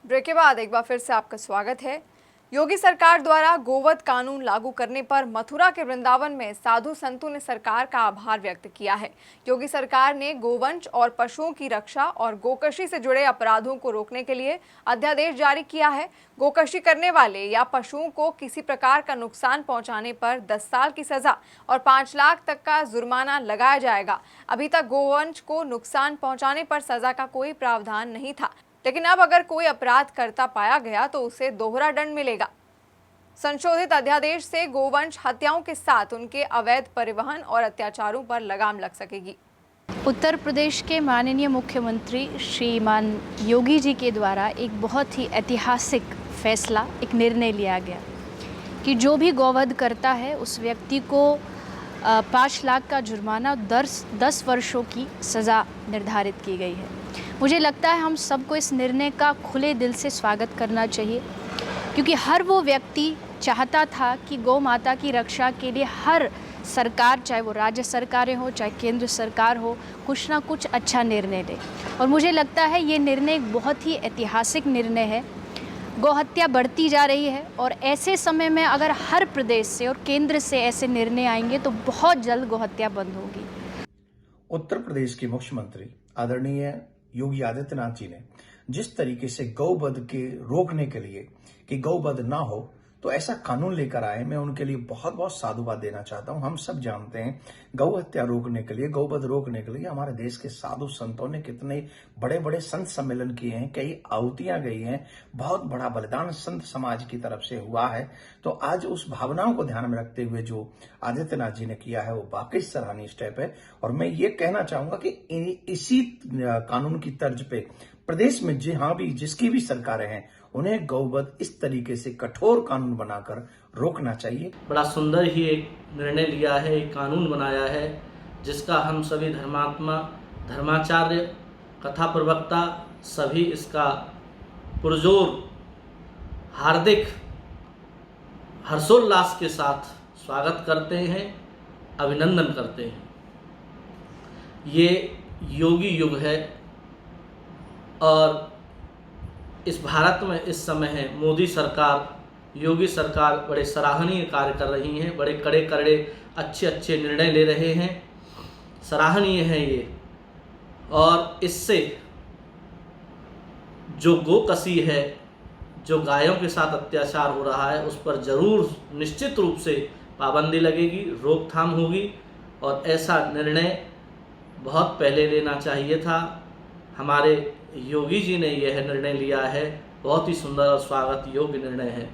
Break के बाद एक बार फिर से आपका स्वागत है। योगी सरकार द्वारा गोवध कानून लागू करने पर मथुरा के वृंदावन में साधु संतों ने सरकार का आभार व्यक्त किया है। योगी सरकार ने गोवंश और पशुओं की रक्षा और गोकशी से जुड़े अपराधों को रोकने के लिए अध्यादेश जारी किया है। गोकशी करने वाले या पशुओं को किसी प्रकार का नुकसान पहुंचाने पर 10 साल की सजा और 5 लाख तक का जुर्माना लगाया जाएगा। अभी तक गोवंश को नुकसान पहुंचाने पर सजा का कोई प्रावधान नहीं था, लेकिन अब अगर कोई अपराध करता पाया गया तो उसे दोहरा दंड मिलेगा। संशोधित अध्यादेश से गोवंश हत्याओं के साथ उनके अवैध परिवहन और अत्याचारों पर लगाम लग सकेगी। उत्तर प्रदेश के माननीय मुख्यमंत्री श्रीमान योगी जी के द्वारा एक बहुत ही ऐतिहासिक फैसला, एक निर्णय लिया गया कि जो भी गौवध करता है उस व्यक्ति को 5 लाख का जुर्माना, 10 वर्षों की सज़ा निर्धारित की गई है। मुझे लगता है हम सबको इस निर्णय का खुले दिल से स्वागत करना चाहिए, क्योंकि हर वो व्यक्ति चाहता था कि गौ माता की रक्षा के लिए हर सरकार, चाहे वो राज्य सरकारें हो चाहे केंद्र सरकार हो, कुछ ना कुछ अच्छा निर्णय ले। और मुझे लगता है ये निर्णय एक बहुत ही ऐतिहासिक निर्णय है। गौहत्या बढ़ती जा रही है और ऐसे समय में अगर हर प्रदेश से और केंद्र से ऐसे निर्णय आएंगे तो बहुत जल्द गौहत्या बंद होगी। उत्तर प्रदेश के मुख्यमंत्री आदरणीय योगी आदित्यनाथ जी ने जिस तरीके से गौवध के रोकने के लिए कि गौवध ना हो तो ऐसा कानून लेकर आए, मैं उनके लिए बहुत बहुत साधुवाद देना चाहता हूं। हम सब जानते हैं गौ हत्या रोकने के लिए, गौवध रोकने के लिए हमारे देश के साधु संतों ने कितने बड़े बड़े संत सम्मेलन किए हैं, कई आहुतियां गई हैं, बहुत बड़ा बलिदान संत समाज की तरफ से हुआ है। तो आज उस भावनाओं को ध्यान में रखते हुए जो आदित्यनाथ जी ने किया है वो वाकई सराहनीय स्टेप है। और मैं ये कहना चाहूंगा कि इसी कानून की तर्ज पे प्रदेश में जिसकी भी सरकारें हैं उन्हें गौवध इस तरीके से कठोर कानून बनाकर रोकना चाहिए। बड़ा सुंदर ही एक निर्णय लिया है, एक कानून बनाया है, जिसका हम सभी धर्मात्मा, धर्माचार्य, कथा प्रवक्ता सभी इसका पुरजोर हार्दिक हर्षोल्लास के साथ स्वागत करते हैं, अभिनंदन करते हैं। ये योगी युग है और इस भारत में इस समय है मोदी सरकार, योगी सरकार बड़े सराहनीय कार्य कर रही हैं, बड़े कड़े अच्छे निर्णय ले रहे हैं, सराहनीय है ये। और इससे जो गोकशी है, जो गायों के साथ अत्याचार हो रहा है, उस पर जरूर निश्चित रूप से पाबंदी लगेगी, रोकथाम होगी। और ऐसा निर्णय बहुत पहले लेना चाहिए था। हमारे योगी जी ने यह निर्णय लिया है, बहुत ही सुंदर और स्वागत योग्य निर्णय है।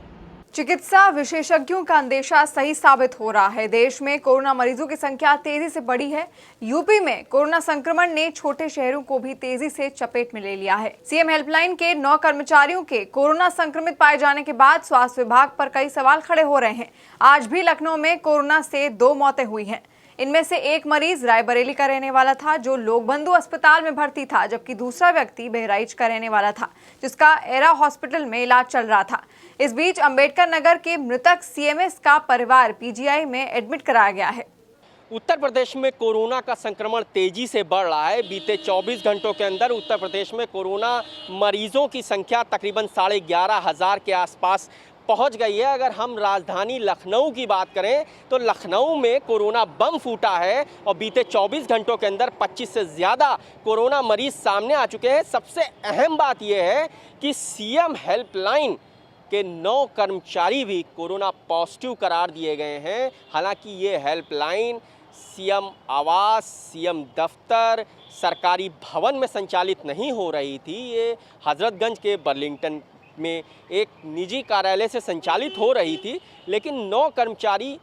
चिकित्सा विशेषज्ञों का अंदेशा सही साबित हो रहा है। देश में कोरोना मरीजों की संख्या तेजी से बढ़ी है। यूपी में कोरोना संक्रमण ने छोटे शहरों को भी तेजी से चपेट में ले लिया है। सीएम हेल्पलाइन के 9 कर्मचारियों के कोरोना संक्रमित पाए जाने के बाद स्वास्थ्य विभाग पर कई सवाल खड़े हो रहे हैं। आज भी लखनऊ में कोरोना से 2 मौतें हुई हैं। इनमें से एक मरीज रायबरेली का रहने वाला था जो लोकबंधु अस्पताल में भर्ती था, जबकि दूसरा व्यक्ति बहराइच का रहने वाला था जिसका एरा हॉस्पिटल में इलाज चल रहा था। इस बीच अंबेडकर नगर के मृतक सीएमएस का परिवार पीजीआई में एडमिट कराया गया है। उत्तर प्रदेश में कोरोना का संक्रमण तेजी से बढ़ रहा है। बीते 24 घंटों के अंदर उत्तर प्रदेश में कोरोना मरीजों की संख्या तकरीबन 11,500 के आसपास पहुंच गई है। अगर हम राजधानी लखनऊ की बात करें तो लखनऊ में कोरोना बम फूटा है और बीते 24 घंटों के अंदर 25 से ज़्यादा कोरोना मरीज सामने आ चुके हैं। सबसे अहम बात यह है कि सीएम हेल्पलाइन के 9 कर्मचारी भी कोरोना पॉजिटिव करार दिए गए हैं। हालांकि ये हेल्पलाइन सीएम आवास, सीएम दफ्तर, सरकारी भवन में संचालित नहीं हो रही थी। ये हजरतगंज के बर्लिंगटन में एक निजी कार्यालय से संचालित हो रही थी। लेकिन 9 कर्मचारी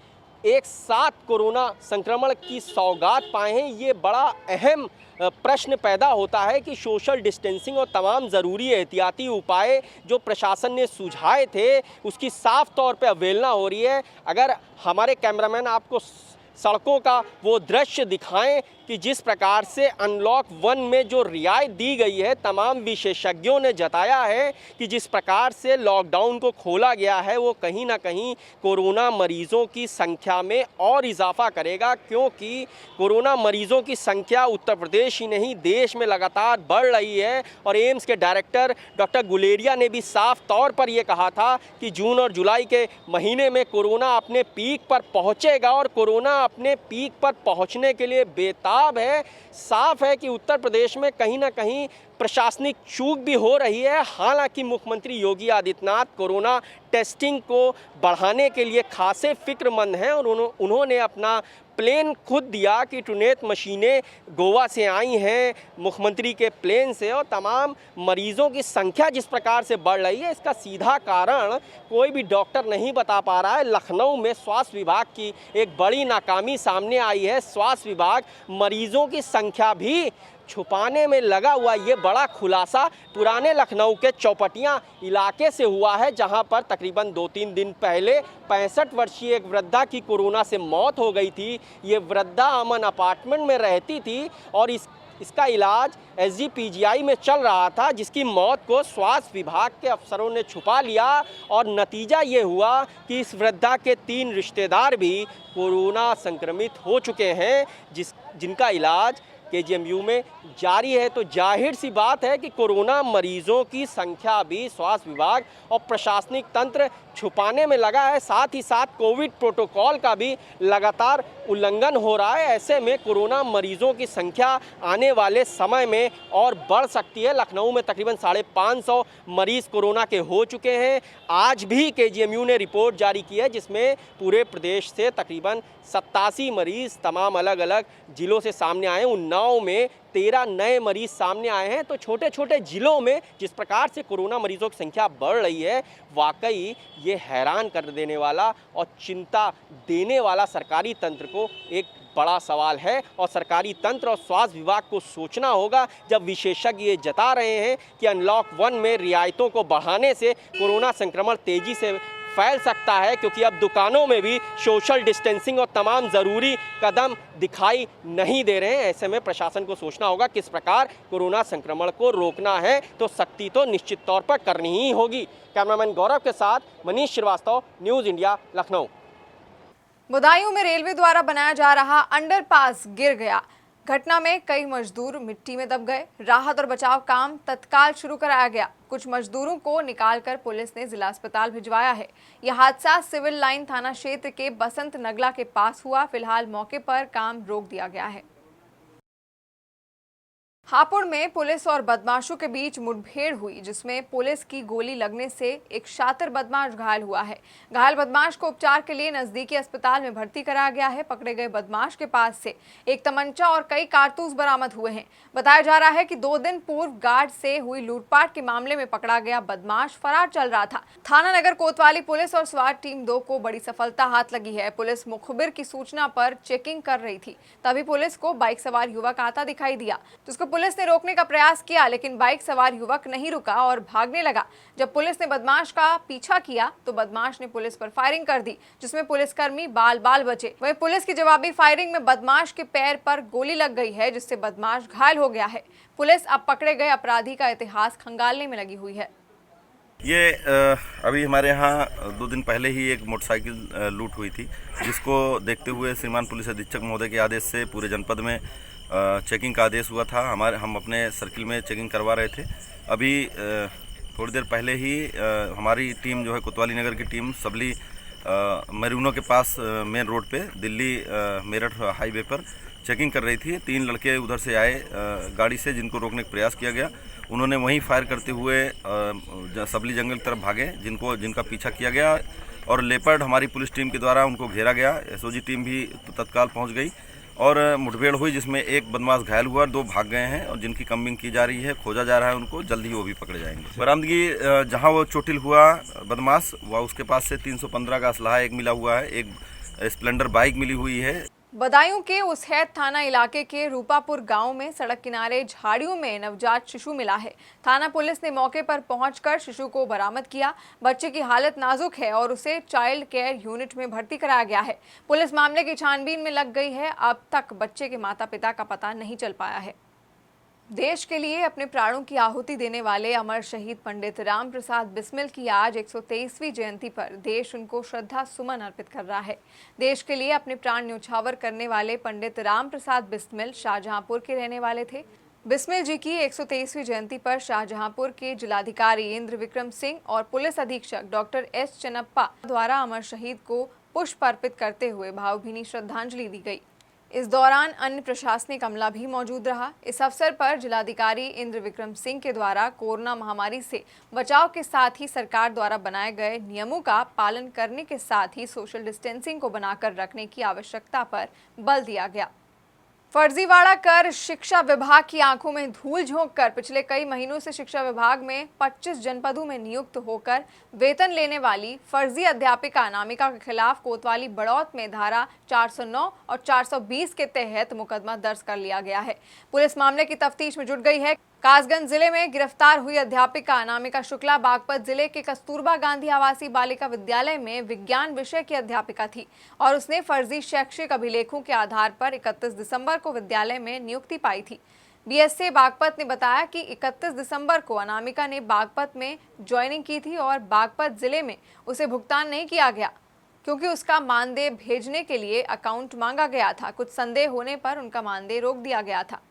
एक साथ कोरोना संक्रमण की सौगात पाए हैं। ये बड़ा अहम प्रश्न पैदा होता है कि सोशल डिस्टेंसिंग और तमाम ज़रूरी एहतियाती उपाय जो प्रशासन ने सुझाए थे उसकी साफ तौर पे अवहेलना हो रही है। अगर हमारे कैमरामैन आपको सड़कों का वो दृश्य दिखाएं कि जिस प्रकार से अनलॉक 1 में जो रियायत दी गई है, तमाम विशेषज्ञों ने जताया है कि जिस प्रकार से लॉकडाउन को खोला गया है वो कहीं ना कहीं कोरोना मरीजों की संख्या में और इजाफा करेगा, क्योंकि कोरोना मरीजों की संख्या उत्तर प्रदेश ही नहीं देश में लगातार बढ़ रही है। और एम्स के डायरेक्टर डॉक्टर गुलेरिया ने भी साफ तौर पर यह कहा था कि जून और जुलाई के महीने में कोरोना अपने पीक पर पहुंचेगा और कोरोना अपने पीक पर पहुंचने के लिए बेताब है। साफ है कि उत्तर प्रदेश में कहीं ना कहीं प्रशासनिक चूक भी हो रही है। हालांकि मुख्यमंत्री योगी आदित्यनाथ कोरोना टेस्टिंग को बढ़ाने के लिए खासे फिक्रमंद हैं और उन्होंने अपना प्लेन खुद दिया कि टूनेट मशीनें गोवा से आई हैं मुख्यमंत्री के प्लेन से, और तमाम मरीजों की संख्या जिस प्रकार से बढ़ रही है इसका सीधा कारण कोई भी डॉक्टर नहीं बता पा रहा है। लखनऊ में स्वास्थ्य विभाग की एक बड़ी नाकामी सामने आई है। स्वास्थ्य विभाग मरीजों की संख्या भी छुपाने में लगा हुआ। ये बड़ा खुलासा पुराने लखनऊ के चौपटिया इलाके से हुआ है, जहां पर तकरीबन 2-3 दिन पहले 65 वर्षीय एक वृद्धा की कोरोना से मौत हो गई थी। ये वृद्धा अमन अपार्टमेंट में रहती थी और इसका इलाज SGPGI में चल रहा था, जिसकी मौत को स्वास्थ्य विभाग के अफसरों ने छुपा लिया और नतीजा ये हुआ कि इस वृद्धा के 3 रिश्तेदार भी कोरोना संक्रमित हो चुके हैं, जिनका इलाज KGMU में जारी है। तो जाहिर सी बात है कि कोरोना मरीजों की संख्या भी स्वास्थ्य विभाग और प्रशासनिक तंत्र छुपाने में लगा है। साथ ही साथ कोविड प्रोटोकॉल का भी लगातार उल्लंघन हो रहा है। ऐसे में कोरोना मरीजों की संख्या आने वाले समय में और बढ़ सकती है। लखनऊ में तकरीबन 550 मरीज कोरोना के हो चुके हैं। आज भी KGMU ने रिपोर्ट जारी की है, जिसमें पूरे प्रदेश से तकरीबन 87 मरीज तमाम अलग अलग जिलों से सामने आए। उन्नाव में 13 नए मरीज सामने आए हैं। तो छोटे छोटे जिलों में जिस प्रकार से कोरोना मरीजों की संख्या बढ़ रही है, वाकई ये हैरान कर देने वाला और चिंता देने वाला सरकारी तंत्र को एक बड़ा सवाल है। और सरकारी तंत्र और स्वास्थ्य विभाग को सोचना होगा, जब विशेषज्ञ ये जता रहे हैं कि अनलॉक 1 में रियायतों को बढ़ाने से कोरोना संक्रमण तेजी से फैल सकता है, क्योंकि अब दुकानों में भी सोशल डिस्टेंसिंग और तमाम ज़रूरी कदम दिखाई नहीं दे रहे हैं। ऐसे में प्रशासन को सोचना होगा किस प्रकार कोरोना संक्रमण को रोकना है, तो सख्ती तो निश्चित तौर पर करनी ही होगी। कैमरामैन गौरव के साथ मनीष श्रीवास्तव, न्यूज़ इंडिया, लखनऊ। बदायूं में रेलवे द्वारा बनाया जा रहा अंडरपास गिर गया। घटना में कई मजदूर मिट्टी में दब गए। राहत और बचाव काम तत्काल शुरू कराया गया। कुछ मजदूरों को निकालकर पुलिस ने जिला अस्पताल भिजवाया है। यह हादसा सिविल लाइन थाना क्षेत्र के बसंत नगला के पास हुआ। फिलहाल मौके पर काम रोक दिया गया है। हापुड़ में पुलिस और बदमाशों के बीच मुठभेड़ हुई, जिसमें पुलिस की गोली लगने से एक शातिर बदमाश घायल हुआ है। घायल बदमाश को उपचार के लिए नजदीकी अस्पताल में भर्ती कराया गया है। पकड़े गए बदमाश के पास से एक तमंचा और कई कारतूस बरामद हुए हैं। बताया जा रहा है कि 2 दिन पूर्व गार्ड से हुई लूटपाट के मामले में पकड़ा गया बदमाश फरार चल रहा था। थाना नगर कोतवाली पुलिस और स्वाट टीम 2 को बड़ी सफलता हाथ लगी है। पुलिस मुखबिर की सूचना पर चेकिंग कर रही थी, तभी पुलिस को बाइक सवार युवक आता दिखाई दिया, जिसको पुलिस ने रोकने का प्रयास किया, लेकिन बाइक सवार युवक नहीं रुका और भागने लगा। जब पुलिस ने बदमाश का पीछा किया तो बदमाश ने पुलिस पर फायरिंग कर दी, जिसमें पुलिसकर्मी बाल बाल बचे। वहीं पुलिस की जवाबी फायरिंग में बदमाश के पैर पर गोली लग गई है, जिससे बदमाश घायल हो गया है। पुलिस अब पकड़े गए अपराधी का इतिहास खंगालने में लगी हुई है। ये अभी हमारे यहाँ 2 दिन पहले ही एक मोटरसाइकिल लूट हुई थी, जिसको देखते हुए श्रीमान पुलिस अधीक्षक महोदय के आदेश से पूरे जनपद में चेकिंग का आदेश हुआ था। हम अपने सर्किल में चेकिंग करवा रहे थे। अभी थोड़ी देर पहले ही हमारी टीम जो है कोतवाली नगर की टीम सबली मरीनों के पास मेन रोड पे दिल्ली मेरठ हाईवे पर चेकिंग कर रही थी। 3 लड़के उधर से आए गाड़ी से, जिनको रोकने का प्रयास किया गया। उन्होंने वहीं फायर करते हुए सबली जंगल की तरफ भागे, जिनका पीछा किया गया और लेपर्ड हमारी पुलिस टीम के द्वारा उनको घेरा गया। SOG टीम भी तत्काल पहुंच गई और मुठभेड़ हुई, जिसमें एक बदमाश घायल हुआ, 2 भाग गए हैं और जिनकी कम्बिंग की जा रही है, खोजा जा रहा है उनको। जल्द ही वो भी पकड़े जाएंगे। बरामदगी जहां वो चोटिल हुआ बदमाश, वह उसके पास से 315 का असलहा एक मिला हुआ है, एक स्प्लेंडर बाइक मिली हुई है। बदायूं के उसहैद थाना इलाके के रूपापुर गांव में सड़क किनारे झाड़ियों में नवजात शिशु मिला है। थाना पुलिस ने मौके पर पहुंचकर शिशु को बरामद किया। बच्चे की हालत नाजुक है और उसे चाइल्ड केयर यूनिट में भर्ती कराया गया है। पुलिस मामले की छानबीन में लग गई है। अब तक बच्चे के माता पिता का पता नहीं चल पाया है। देश के लिए अपने प्राणों की आहुति देने वाले अमर शहीद पंडित राम प्रसाद बिस्मिल की आज 123वीं जयंती पर देश उनको श्रद्धा सुमन अर्पित कर रहा है। देश के लिए अपने प्राण न्यौछावर करने वाले पंडित राम प्रसाद बिस्मिल शाहजहांपुर के रहने वाले थे। बिस्मिल जी की 123वीं जयंती पर शाहजहांपुर के जिलाधिकारी इंद्र विक्रम सिंह और पुलिस अधीक्षक डॉक्टर एस चन्नप्पा द्वारा अमर शहीद को पुष्प अर्पित करते हुए भावभीनी श्रद्धांजलि दी गई। इस दौरान अन्य प्रशासनिक अमला भी मौजूद रहा। इस अवसर पर जिलाधिकारी इंद्र विक्रम सिंह के द्वारा कोरोना महामारी से बचाव के साथ ही सरकार द्वारा बनाए गए नियमों का पालन करने के साथ ही सोशल डिस्टेंसिंग को बनाकर रखने की आवश्यकता पर बल दिया गया। फर्जीवाड़ा कर शिक्षा विभाग की आंखों में धूल झोंककर पिछले कई महीनों से शिक्षा विभाग में 25 जनपदों में नियुक्त होकर वेतन लेने वाली फर्जी अध्यापिका अनामिका के खिलाफ कोतवाली बड़ौत में धारा 409 और 420 के तहत मुकदमा दर्ज कर लिया गया है। पुलिस मामले की तफ्तीश में जुट गई है। कासगंज जिले में गिरफ्तार हुई अध्यापिका अनामिका शुक्ला बागपत जिले के कस्तूरबा गांधी आवासीय बालिका विद्यालय में विज्ञान विषय की अध्यापिका थी और उसने फर्जी शैक्षिक अभिलेखों के आधार पर 31 दिसंबर को विद्यालय में नियुक्ति पाई थी। बीएसए बागपत ने बताया कि 31 दिसंबर को अनामिका ने बागपत में ज्वाइनिंग की थी और बागपत जिले में उसे भुगतान नहीं किया गया क्योंकि उसका मानदेय भेजने के लिए अकाउंट मांगा गया था। कुछ संदेह होने पर उनका मानदेय रोक दिया गया था।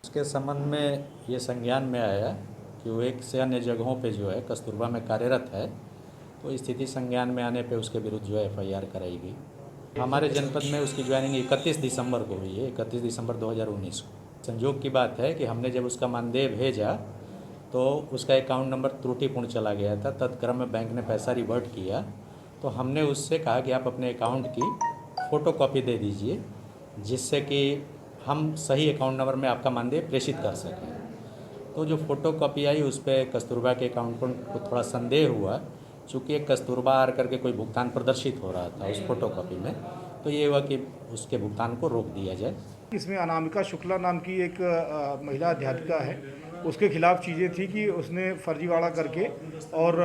उसके संबंध में ये संज्ञान में आया कि वो एक से अन्य जगहों पे जो है कस्तूरबा में कार्यरत है, तो स्थिति संज्ञान में आने पे उसके विरुद्ध जो है FIR कराई गई। हमारे जनपद में उसकी ज्वाइनिंग 31 दिसंबर को हुई है, 31 दिसंबर 2019 को। संयोग की बात है कि हमने जब उसका मानदेय भेजा तो उसका अकाउंट नंबर त्रुटिपूर्ण चला गया था। तत्क्रम में बैंक ने पैसा रिवर्ट किया तो हमने उससे कहा कि आप अपने अकाउंट की फ़ोटोकॉपी दे दीजिए जिससे कि हम सही अकाउंट नंबर में आपका मानदेय प्रेषित कर सकें। तो जो फ़ोटोकॉपी आई उस पर कस्तूरबा के अकाउंट को थोड़ा संदेह हुआ, चूँकि एक कस्तूरबा आर करके कोई भुगतान प्रदर्शित हो रहा था उस फोटोकॉपी में, तो ये हुआ कि उसके भुगतान को रोक दिया जाए। इसमें अनामिका शुक्ला नाम की एक महिला अध्यापिका है, उसके खिलाफ चीज़ें थी कि उसने फर्जीवाड़ा करके और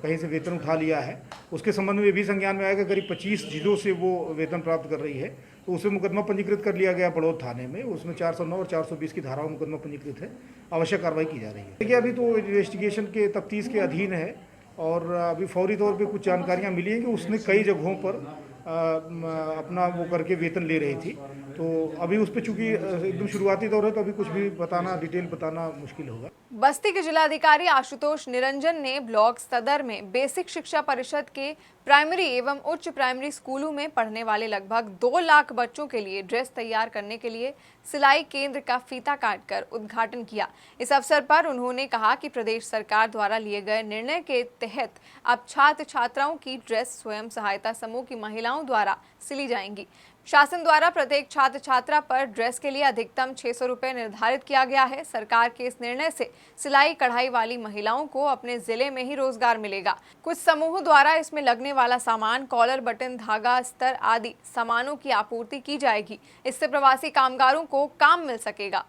कहीं से वेतन उठा लिया है। उसके संबंध में भी संज्ञान में आएगा करीब 25 जिलों से वो वेतन प्राप्त कर रही है, तो उसे मुकदमा पंजीकृत कर लिया गया बड़ौद थाने में। उसमें 409 और 420 की धाराओं में मुकदमा पंजीकृत है। आवश्यक कार्रवाई की जा रही है। देखिए अभी तो इन्वेस्टिगेशन के तफ्तीश के अधीन है और अभी फौरी तौर पर कुछ जानकारियाँ मिली हैं कि उसने कई जगहों पर अपना वो करके वेतन ले रही थी। तो अभी उस पर चूंकि एकदम शुरुआती दौर है तो अभी कुछ भी बताना, डिटेल बताना मुश्किल होगा। बस्ती के जिलाधिकारी आशुतोष निरंजन ने ब्लॉक सदर में बेसिक शिक्षा परिषद के प्राइमरी एवं उच्च प्राइमरी स्कूलों में पढ़ने वाले लगभग 2 लाख बच्चों के लिए ड्रेस तैयार करने के लिए सिलाई केंद्र का फीता काटकर उद्घाटन किया। इस अवसर पर उन्होंने कहा कि प्रदेश सरकार द्वारा लिए गए निर्णय के तहत अब छात्र छात्राओं की ड्रेस स्वयं सहायता समूह की महिलाओं द्वारा सिली जाएंगी। शासन द्वारा प्रत्येक छात्र छात्रा पर ड्रेस के लिए अधिकतम 600 रुपये निर्धारित किया गया है। सरकार के इस निर्णय से सिलाई कढ़ाई वाली महिलाओं को अपने जिले में ही रोजगार मिलेगा। कुछ समूहों द्वारा इसमें लगने वाला सामान, कॉलर, बटन, धागा, अस्तर आदि सामानों की आपूर्ति की जाएगी। इससे प्रवासी कामगारों को काम मिल सकेगा।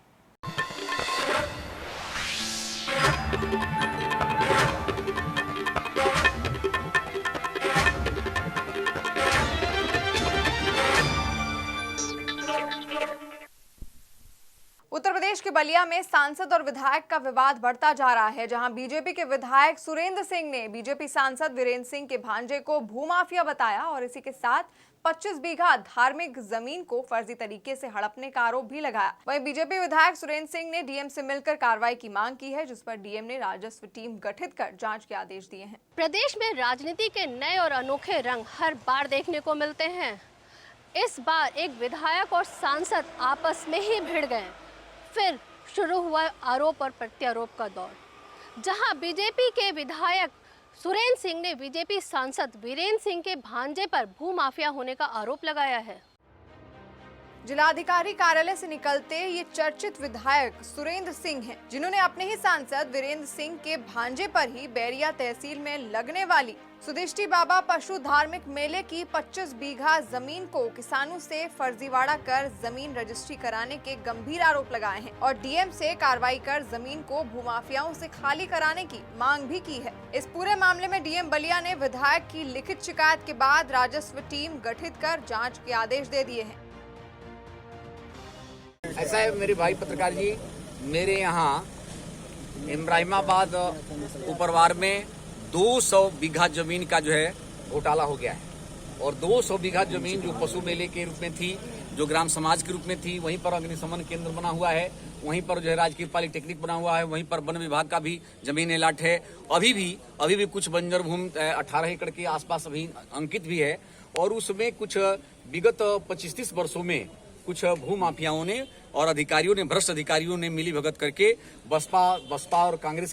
उत्तर प्रदेश के बलिया में सांसद और विधायक का विवाद बढ़ता जा रहा है, जहां बीजेपी के विधायक सुरेंद्र सिंह ने बीजेपी सांसद वीरेंद्र सिंह के भांजे को भूमाफिया बताया और इसी के साथ 25 बीघा धार्मिक जमीन को फर्जी तरीके से हड़पने का आरोप भी लगाया। वहीं बीजेपी विधायक सुरेंद्र सिंह ने डीएम से मिलकर कार्रवाई की मांग की है, जिस पर डीएम ने राजस्व टीम गठित कर जांच के आदेश दिए हैं। प्रदेश में राजनीति के नए और अनोखे रंग हर बार देखने को मिलते हैं। इस बार एक विधायक और सांसद आपस में ही भिड़ गए। फिर शुरू हुआ आरोप और प्रत्यारोप का दौर, जहां बीजेपी के विधायक सुरेंद्र सिंह ने बीजेपी सांसद वीरेंद्र सिंह के भांजे पर भूमाफिया होने का आरोप लगाया है। जिलाधिकारी कार्यालय से निकलते ये चर्चित विधायक सुरेंद्र सिंह हैं, जिन्होंने अपने ही सांसद वीरेंद्र सिंह के भांजे पर ही बैरिया तहसील में लगने वाली सुदिष्टि बाबा पशु धार्मिक मेले की 25 बीघा जमीन को किसानों से फर्जीवाड़ा कर जमीन रजिस्ट्री कराने के गंभीर आरोप लगाए हैं और डीएम से कार्रवाई कर जमीन को भूमाफियाओं से खाली कराने की मांग भी की है। इस पूरे मामले में डीएम बलिया ने विधायक की लिखित शिकायत के बाद राजस्व टीम गठित कर जाँच के आदेश दे दिए हैं। ऐसा है मेरे भाई पत्रकार जी, मेरे यहाँ इब्राहिमाबाद उपरवार में 200 बीघा जमीन का जो है घोटाला हो गया है और 200 बीघा जमीन जो पशु मेले के रूप में थी, जो ग्राम समाज के रूप में थी, वहीं पर अग्निशमन केंद्र बना हुआ है, वहीं पर जो है राजकीय पॉलिटेक्निक बना हुआ है, वहीं पर वन विभाग का भी जमीन अलाट है। अभी भी कुछ बंजर भूमि 18 एकड़ के आसपास अभी अंकित भी है और उसमें कुछ विगत 25-30 वर्षों में कुछ भूमाफियाओं ने और अधिकारियों ने, भ्रष्ट अधिकारियों ने मिली भगत करके बसपा और कांग्रेस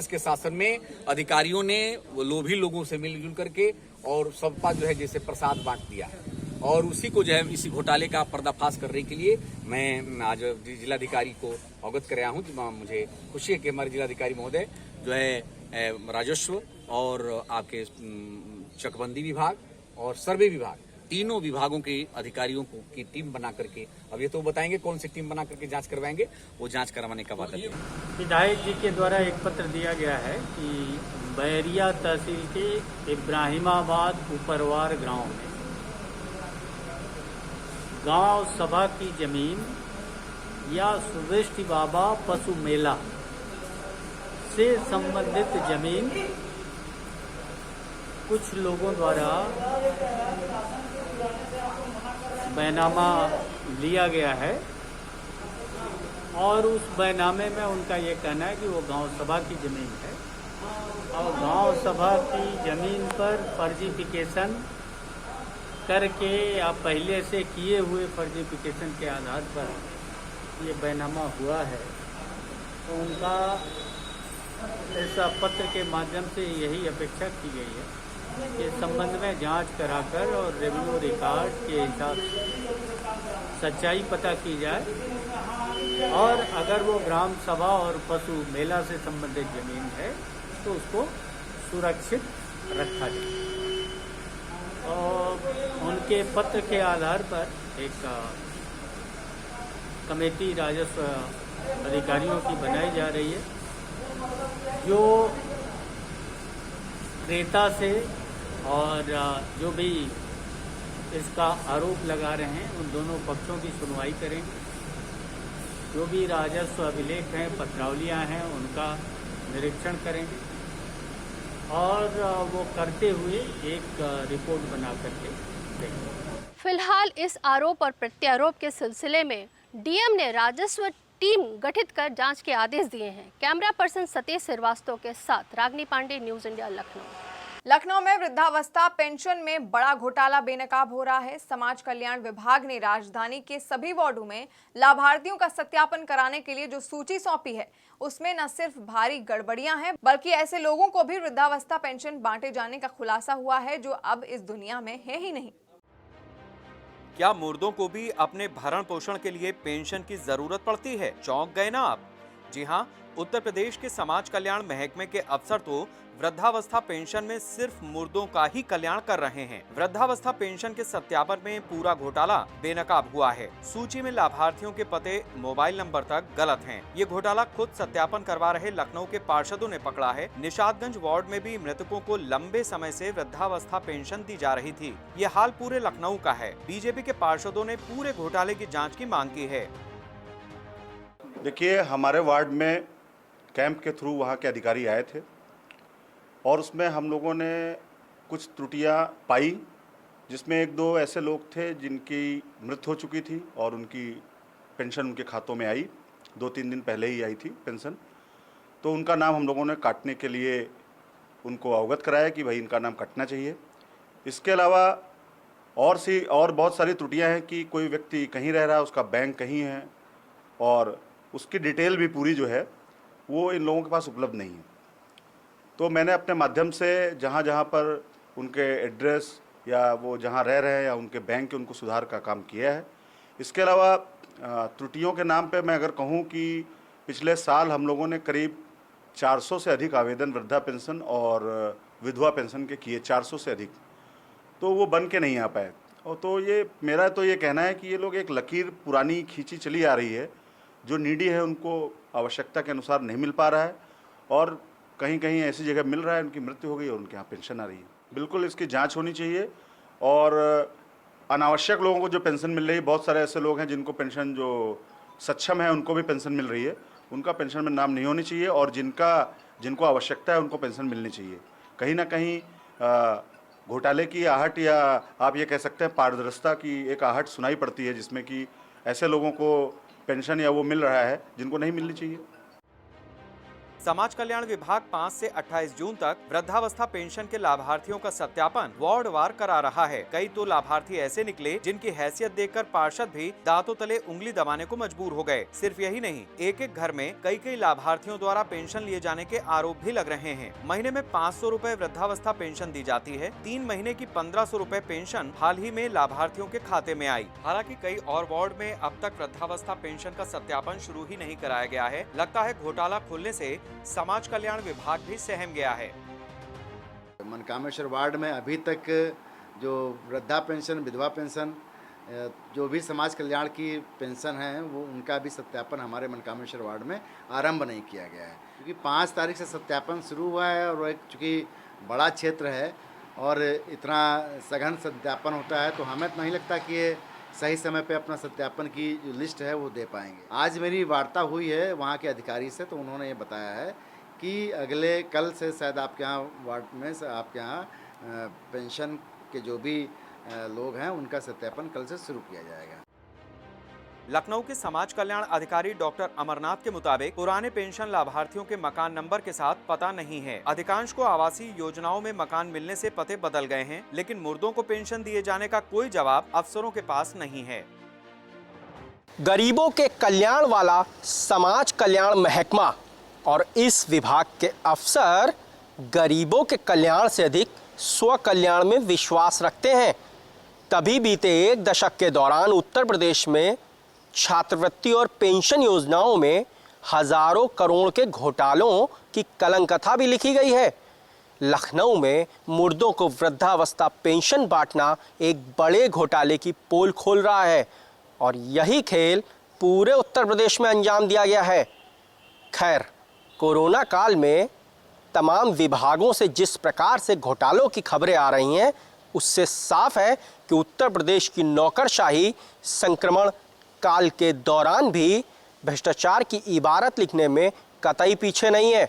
के शासन में अधिकारियों ने लोभी लोगों से मिलजुल करके और सबका जो है जैसे प्रसाद बांट दिया है और उसी को जो है इसी घोटाले का पर्दाफाश करने के लिए मैं आज जिलाधिकारी को अवगत कराया हूँ। मुझे खुशी है कि हमारे जिलाधिकारी महोदय जो है राजस्व और आपके चकबंदी विभाग और सर्वे विभाग, तीनों विभागों के अधिकारियों की टीम बना करके, अब ये तो बताएंगे कौन सी टीम बना करके जांच करवाएंगे, वो जांच करवाने का वादा है। विधायक जी के द्वारा एक पत्र दिया गया है कि बैरिया तहसील के इब्राहिमाबाद उपरवार गांव सभा की जमीन या सुदिष्टि बाबा पशु मेला से संबंधित जमीन कुछ लोगों द्वारा बैनामा लिया गया है और उस बैनामे में उनका ये कहना है कि वो गांव सभा की ज़मीन है और गांव सभा की ज़मीन पर फर्जीफिकेशन करके या पहले से किए हुए फर्जीफिकेशन के आधार पर ये बैनामा हुआ है। तो उनका इस पत्र के माध्यम से यही अपेक्षा की गई है कि इस संबंध में जांच कराकर और रेवेन्यू रिकॉर्ड के हिसाब से सच्चाई पता की जाए और अगर वो ग्राम सभा और पशु मेला से संबंधित जमीन है तो उसको सुरक्षित रखा जाए। और उनके पत्र के आधार पर एक कमेटी राजस्व अधिकारियों की बनाई जा रही है जो क्रेता से और जो भी इसका आरोप लगा रहे हैं उन दोनों पक्षों की सुनवाई करेंगे। जो भी राजस्व अभिलेख हैं, पत्रावलियां हैं, उनका निरीक्षण करेंगे और वो करते हुए एक रिपोर्ट बना करके देंगे। फिलहाल इस आरोप और प्रत्यारोप के सिलसिले में डीएम ने राजस्व टीम गठित कर जांच के आदेश दिए हैं। कैमरा पर्सन सतीश श्रीवास्तव के साथ रागनी पांडे, न्यूज़ इंडिया, लखनऊ में वृद्धावस्था पेंशन में बड़ा घोटाला बेनकाब हो रहा है। समाज कल्याण विभाग ने राजधानी के सभी वार्डों में लाभार्थियों का सत्यापन कराने के लिए जो सूची सौंपी है उसमें न सिर्फ भारी गड़बड़ियां हैं बल्कि ऐसे लोगों को भी वृद्धावस्था पेंशन बांटे जाने का खुलासा हुआ है जो अब इस दुनिया में है ही नहीं। क्या मुर्दों को भी अपने भरण पोषण के लिए पेंशन की जरूरत पड़ती है? चौंक गए ना आप? जी हाँ, उत्तर प्रदेश के समाज कल्याण महकमे के अफसर तो वृद्धावस्था पेंशन में सिर्फ मुर्दों का ही कल्याण कर रहे हैं। वृद्धावस्था पेंशन के सत्यापन में पूरा घोटाला बेनकाब हुआ है। सूची में लाभार्थियों के पते, मोबाइल नंबर तक गलत हैं। ये घोटाला खुद सत्यापन करवा रहे लखनऊ के पार्षदों ने पकड़ा है। निशादगंज वार्ड में भी मृतकों को लंबे समय से वृद्धावस्था पेंशन दी जा रही थी। ये हाल पूरे लखनऊ का है। बीजेपी के पार्षदों ने पूरे घोटाले की जाँच की मांग की है। देखिए, हमारे वार्ड में कैंप के थ्रू वहाँ के अधिकारी आए थे और उसमें हम लोगों ने कुछ त्रुटियां पाई, जिसमें एक दो ऐसे लोग थे जिनकी मृत्यु हो चुकी थी और उनकी पेंशन उनके खातों में आई, 2-3 दिन पहले ही आई थी पेंशन। तो उनका नाम हम लोगों ने काटने के लिए उनको अवगत कराया कि भाई इनका नाम कटना चाहिए। इसके अलावा और बहुत सारी त्रुटियां हैं कि कोई व्यक्ति कहीं रह रहा है, उसका बैंक कहीं है और उसकी डिटेल भी पूरी जो है वो इन लोगों के पास उपलब्ध नहीं है। तो मैंने अपने माध्यम से जहाँ जहाँ पर उनके एड्रेस या वो जहाँ रह रहे हैं या उनके बैंक के उनको सुधार का काम किया है। इसके अलावा त्रुटियों के नाम पे मैं अगर कहूँ कि पिछले साल हम लोगों ने करीब 400 से अधिक आवेदन वृद्धा पेंशन और विधवा पेंशन के किए, 400 से अधिक, तो वो बन के नहीं आ पाए। और तो ये मेरा तो ये कहना है कि ये लोग एक लकीर पुरानी खींची चली आ रही है, जो नीडी है उनको आवश्यकता के अनुसार नहीं मिल पा रहा है और कहीं कहीं ऐसी जगह मिल रहा है उनकी मृत्यु हो गई और उनके यहाँ पेंशन आ रही है। बिल्कुल इसकी जांच होनी चाहिए और अनावश्यक लोगों को जो पेंशन मिल रही है, बहुत सारे ऐसे लोग हैं जिनको पेंशन, जो सक्षम है उनको भी पेंशन मिल रही है, उनका पेंशन में नाम नहीं होनी चाहिए और जिनको आवश्यकता है उनको पेंशन मिलनी चाहिए। कहीं ना कहीं घोटाले की आहट या आप ये कह सकते हैं पारदर्शिता की एक आहट सुनाई पड़ती है, जिसमें कि ऐसे लोगों को पेंशन या वो मिल रहा है जिनको नहीं मिलनी चाहिए। समाज कल्याण विभाग 5 से 28 जून तक वृद्धावस्था पेंशन के लाभार्थियों का सत्यापन वार्डवार करा रहा है। कई तो लाभार्थी ऐसे निकले जिनकी हैसियत देखकर पार्षद भी दांतों तले उंगली दबाने को मजबूर हो गए। सिर्फ यही नहीं, एक घर में कई लाभार्थियों द्वारा पेंशन लिए जाने के आरोप भी लग रहे हैं। महीने में 500 रुपए वृद्धावस्था पेंशन दी जाती है। 3 महीने की 1500 रुपए पेंशन हाल ही में लाभार्थियों के खाते में आई। हालांकि कई और वार्ड में अब तक वृद्धावस्था पेंशन का सत्यापन शुरू ही नहीं कराया गया है। लगता है घोटाला खुलने से समाज कल्याण विभाग भी सहम गया है। मनकामेश्वर वार्ड में अभी तक जो वृद्धा पेंशन, विधवा पेंशन, जो भी समाज कल्याण की पेंशन है, वो उनका भी सत्यापन हमारे मनकामेश्वर वार्ड में आरंभ नहीं किया गया है, क्योंकि 5 तारीख से सत्यापन शुरू हुआ है और एक चूँकि बड़ा क्षेत्र है और इतना सघन सत्यापन होता है, तो हमें तो नहीं लगता कि ये सही समय पे अपना सत्यापन की जो लिस्ट है वो दे पाएंगे। आज मेरी वार्ता हुई है वहाँ के अधिकारी से, तो उन्होंने ये बताया है कि अगले कल से शायद आपके यहाँ वार्ड में आपके यहाँ पेंशन के जो भी लोग हैं उनका सत्यापन कल से शुरू किया जाएगा। लखनऊ के समाज कल्याण अधिकारी डॉक्टर अमरनाथ के मुताबिक पुराने पेंशन लाभार्थियों के मकान नंबर के साथ पता नहीं है। अधिकांश को आवासीय योजनाओं में मकान मिलने से पते बदल गए हैं, लेकिन मुर्दों को पेंशन दिए जाने का कोई जवाब अफसरों के पास नहीं है। गरीबों के कल्याण वाला समाज कल्याण महकमा और इस विभाग के अफसर गरीबों के कल्याण से अधिक स्व कल्याण में विश्वास रखते हैं। तभी बीते 1 दशक के दौरान उत्तर प्रदेश में छात्रवृत्ति और पेंशन योजनाओं में हजारों करोड़ के घोटालों की कलंक कथा भी लिखी गई है। लखनऊ में मुर्दों को वृद्धावस्था पेंशन बांटना एक बड़े घोटाले की पोल खोल रहा है और यही खेल पूरे उत्तर प्रदेश में अंजाम दिया गया है। खैर, कोरोना काल में तमाम विभागों से जिस प्रकार से घोटालों की खबरें आ रही हैं, उससे साफ है कि उत्तर प्रदेश की नौकरशाही संक्रमण काल के दौरान भी भ्रष्टाचार की इबारत लिखने में कतई पीछे नहीं है।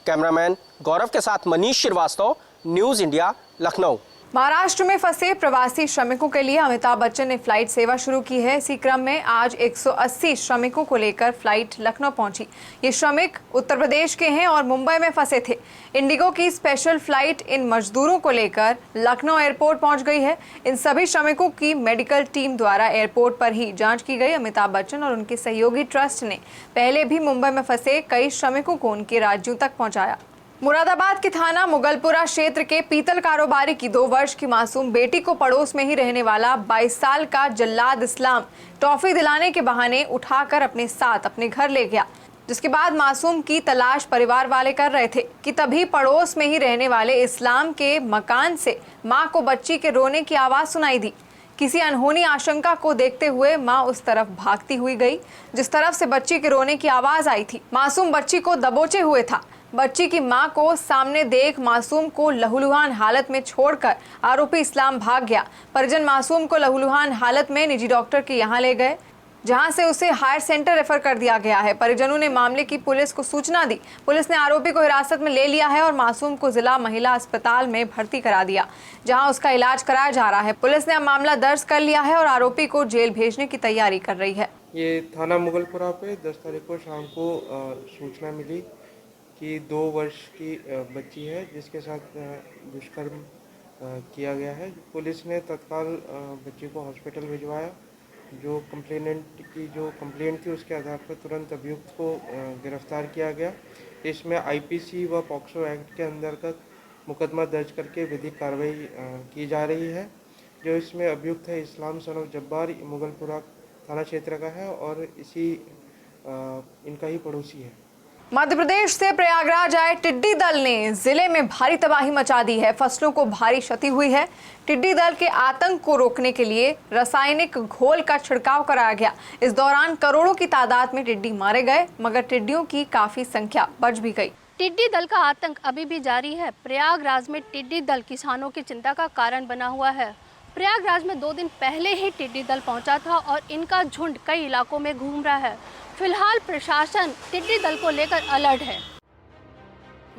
कैमरामैन गौरव के साथ मनीष श्रीवास्तव, न्यूज़ इंडिया, लखनऊ। महाराष्ट्र में फंसे प्रवासी श्रमिकों के लिए अमिताभ बच्चन ने फ्लाइट सेवा शुरू की है। इसी क्रम में आज 180 श्रमिकों को लेकर फ्लाइट लखनऊ पहुंची। ये श्रमिक उत्तर प्रदेश के हैं और मुंबई में फंसे थे। इंडिगो की स्पेशल फ्लाइट इन मजदूरों को लेकर लखनऊ एयरपोर्ट पहुंच गई है। इन सभी श्रमिकों की मेडिकल टीम द्वारा एयरपोर्ट पर ही जाँच की गई। अमिताभ बच्चन और उनके सहयोगी ट्रस्ट ने पहले भी मुंबई में फंसे कई श्रमिकों को उनके राज्यों तक पहुँचाया। मुरादाबाद के थाना मुगलपुरा क्षेत्र के पीतल कारोबारी की 2 वर्ष की मासूम बेटी को पड़ोस में ही रहने वाला 22 साल का जल्लाद इस्लाम टॉफी दिलाने के बहाने उठाकर अपने साथ अपने घर ले गया, जिसके बाद मासूम की तलाश परिवार वाले कर रहे थे कि तभी पड़ोस में ही रहने वाले इस्लाम के मकान से मां को बच्ची के रोने की आवाज़ सुनाई दी। किसी अनहोनी आशंका को देखते हुए मां उस तरफ भागती हुई गई जिस तरफ से बच्ची के रोने की आवाज़ आई थी। मासूम बच्ची को दबोचे हुए था। बच्ची की मां को सामने देख मासूम को लहूलुहान हालत में छोड़कर आरोपी इस्लाम भाग गया। परिजन मासूम को लहूलुहान हालत में निजी डॉक्टर के यहां ले गए, जहां से उसे हायर सेंटर रेफर कर दिया गया है। परिजनों ने मामले की पुलिस को सूचना दी। पुलिस ने आरोपी को हिरासत में ले लिया है और मासूम को जिला महिला अस्पताल में भर्ती करा दिया, जहां उसका इलाज कराया जा रहा है। पुलिस ने अब मामला दर्ज कर लिया है और आरोपी को जेल भेजने की तैयारी कर रही है। ये थाना मुगलपुरा पे 10 तारीख को शाम को सूचना मिली कि 2 वर्ष की बच्ची है जिसके साथ दुष्कर्म किया गया है। पुलिस ने तत्काल बच्ची को हॉस्पिटल भिजवाया। जो कंप्लेनेंट की जो कंप्लेंट थी उसके आधार पर तुरंत अभियुक्त को गिरफ्तार किया गया। इसमें आईपीसी व पॉक्सो एक्ट के अंतर्गत मुकदमा दर्ज करके विधिक कार्रवाई की जा रही है। जो इसमें अभियुक्त है इस्लाम सन ऑफ जब्बार, मुगलपुरा थाना क्षेत्र का है और इनका ही पड़ोसी है। मध्य प्रदेश से प्रयागराज आए टिड्डी दल ने जिले में भारी तबाही मचा दी है। फसलों को भारी क्षति हुई है। टिड्डी दल के आतंक को रोकने के लिए रासायनिक घोल का छिड़काव कराया गया। इस दौरान करोड़ों की तादाद में टिड्डी मारे गए, मगर टिड्डियों की काफी संख्या बच भी गई। टिड्डी दल का आतंक अभी भी जारी है। प्रयागराज में टिड्डी दल किसानों की चिंता का कारण बना हुआ है। प्रयागराज में 2 दिन पहले ही टिड्डी दल पहुंचा था और इनका झुंड कई इलाकों में घूम रहा है। फिलहाल प्रशासन टिड्डी दल को लेकर अलर्ट है।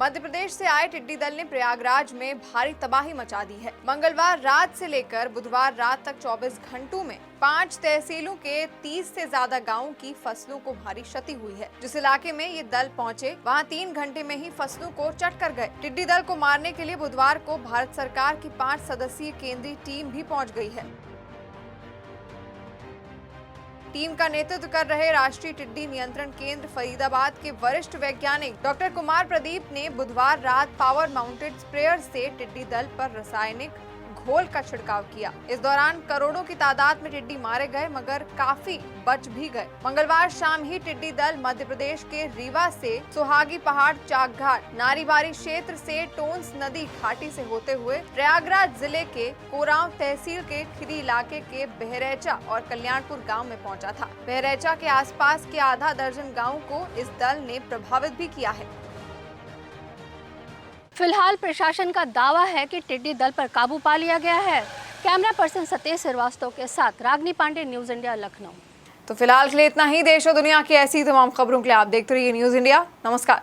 मध्य प्रदेश से आए टिड्डी दल ने प्रयागराज में भारी तबाही मचा दी है। मंगलवार रात से लेकर बुधवार रात तक 24 घंटों में 5 तहसीलों के 30 से ज्यादा गांवों की फसलों को भारी क्षति हुई है। जिस इलाके में ये दल पहुंचे, वहां 3 घंटे में ही फसलों को चट कर गए। टिड्डी दल को मारने के लिए बुधवार को भारत सरकार की 5 सदस्यीय केंद्रीय टीम भी पहुंच गई है। टीम का नेतृत्व कर रहे राष्ट्रीय टिड्डी नियंत्रण केंद्र फरीदाबाद के वरिष्ठ वैज्ञानिक डॉक्टर कुमार प्रदीप ने बुधवार रात पावर माउंटेड स्प्रेयर से टिड्डी दल पर रासायनिक घोल का छिड़काव किया। इस दौरान करोड़ों की तादाद में टिड्डी मारे गए, मगर काफी बच भी गए। मंगलवार शाम ही टिड्डी दल मध्य प्रदेश के रीवा से सुहागी पहाड़, चाकघाट, नारीबारी क्षेत्र से टोंस नदी घाटी से होते हुए प्रयागराज जिले के कोरांव तहसील के खिरी इलाके के बहरैचा और कल्याणपुर गांव में पहुंचा था। बहरैचा के आसपास के आधा दर्जन गाँव को इस दल ने प्रभावित भी किया है। फिलहाल प्रशासन का दावा है कि टिड्डी दल पर काबू पा लिया गया है। कैमरा पर्सन सतीश श्रीवास्तव के साथ रागनी पांडे, न्यूज़ इंडिया, लखनऊ। तो फिलहाल के लिए इतना ही। देश और दुनिया की ऐसी तमाम खबरों के लिए आप देखते रहिए न्यूज़ इंडिया। नमस्कार।